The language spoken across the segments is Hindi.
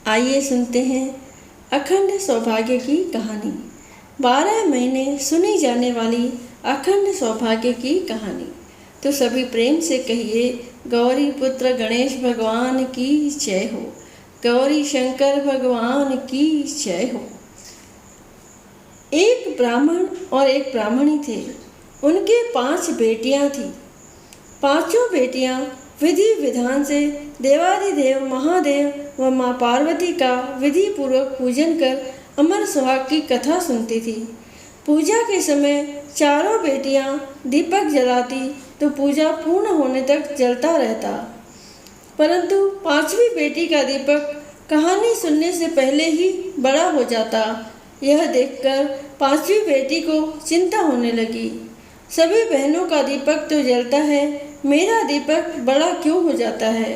आइए सुनते हैं अखंड सौभाग्य की कहानी। 12 महीने सुनी जाने वाली अखंड सौभाग्य की कहानी। तो सभी प्रेम से कहिए, गौरी पुत्र गणेश भगवान की जय हो, गौरी शंकर भगवान की जय हो। एक ब्राह्मण और एक ब्राह्मणी थे। उनके 5 बेटियां थीं। पांचों बेटियां विधि विधान से देवाधिदेव महादेव व माँ पार्वती का विधि पूर्वक पूजन कर अमर सुहाग की कथा सुनती थी। पूजा के समय चारों बेटियां दीपक जलाती तो पूजा पूर्ण होने तक जलता रहता, परंतु 5वीं बेटी का दीपक कहानी सुनने से पहले ही बड़ा हो जाता। यह देखकर 5वीं बेटी को चिंता होने लगी। सभी बहनों का दीपक तो जलता है, मेरा दीपक बड़ा क्यों हो जाता है।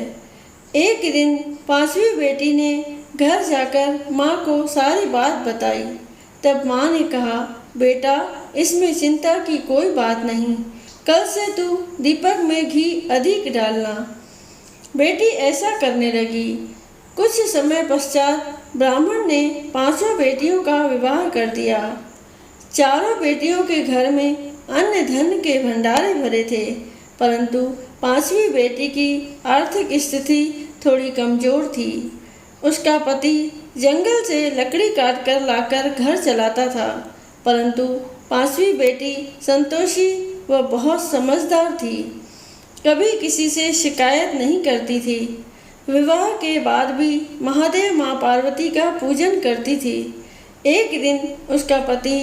एक दिन 5वीं बेटी ने घर जाकर माँ को सारी बात बताई। तब माँ ने कहा, बेटा इसमें चिंता की कोई बात नहीं, कल से तू दीपक में घी अधिक डालना। बेटी ऐसा करने लगी। कुछ समय पश्चात ब्राह्मण ने 5 बेटियों का विवाह कर दिया। चारों बेटियों के घर में अन्न धन के भंडारे भरे थे, परंतु 5वीं बेटी की आर्थिक स्थिति थोड़ी कमजोर थी। उसका पति जंगल से लकड़ी काटकर लाकर घर चलाता था, परंतु 5वीं बेटी संतोषी व बहुत समझदार थी, कभी किसी से शिकायत नहीं करती थी। विवाह के बाद भी महादेव माँ पार्वती का पूजन करती थी। एक दिन उसका पति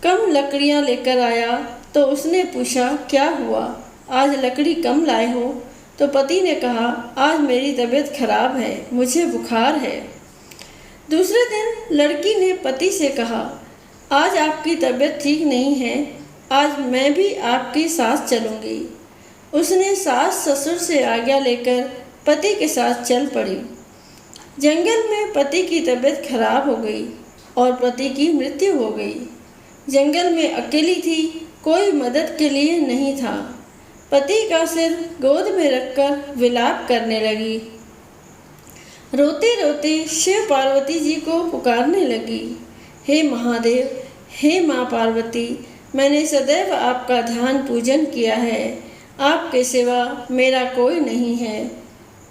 कम लकड़ियाँ लेकर आया तो उसने पूछा, क्या हुआ, आज लकड़ी कम लाए हो? तो पति ने कहा, आज मेरी तबीयत खराब है, मुझे बुखार है। दूसरे दिन लड़की ने पति से कहा, आज आपकी तबीयत ठीक नहीं है, आज मैं भी आपके साथ चलूँगी। उसने सास ससुर से आज्ञा लेकर पति के साथ चल पड़ी। जंगल में पति की तबीयत खराब हो गई और पति की मृत्यु हो गई। जंगल में अकेली थी, कोई मदद के लिए नहीं था। पति का सिर गोद में रखकर विलाप करने लगी। रोते रोते शिव पार्वती जी को पुकारने लगी, हे महादेव, हे माँ पार्वती, मैंने सदैव आपका ध्यान पूजन किया है, आपके सिवा मेरा कोई नहीं है।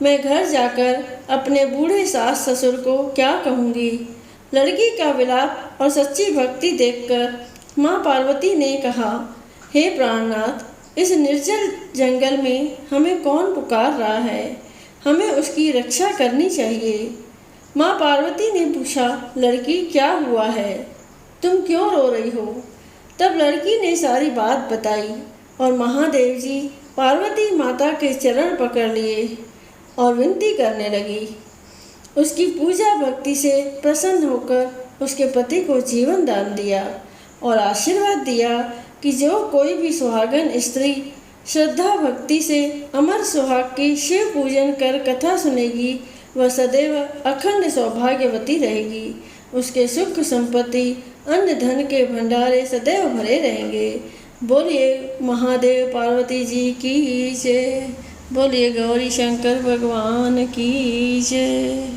मैं घर जाकर अपने बूढ़े सास ससुर को क्या कहूँगी। लड़की का विलाप और सच्ची भक्ति देखकर माँ पार्वती ने कहा, हे प्राणनाथ, इस निर्जल जंगल में हमें कौन पुकार रहा है, हमें उसकी रक्षा करनी चाहिए। माँ पार्वती ने पूछा, लड़की क्या हुआ है, तुम क्यों रो रही हो? तब लड़की ने सारी बात बताई और महादेव जी पार्वती माता के चरण पकड़ लिए और विनती करने लगी। उसकी पूजा भक्ति से प्रसन्न होकर उसके पति को जीवन दान दिया और आशीर्वाद दिया कि जो कोई भी सुहागन स्त्री श्रद्धा भक्ति से अमर सुहाग की शिव पूजन कर कथा सुनेगी, वह सदैव अखंड सौभाग्यवती रहेगी। उसके सुख संपत्ति अन्न धन के भंडारे सदैव भरे रहेंगे। बोलिए महादेव पार्वती जी की जय, बोलिए गौरी शंकर भगवान की जय।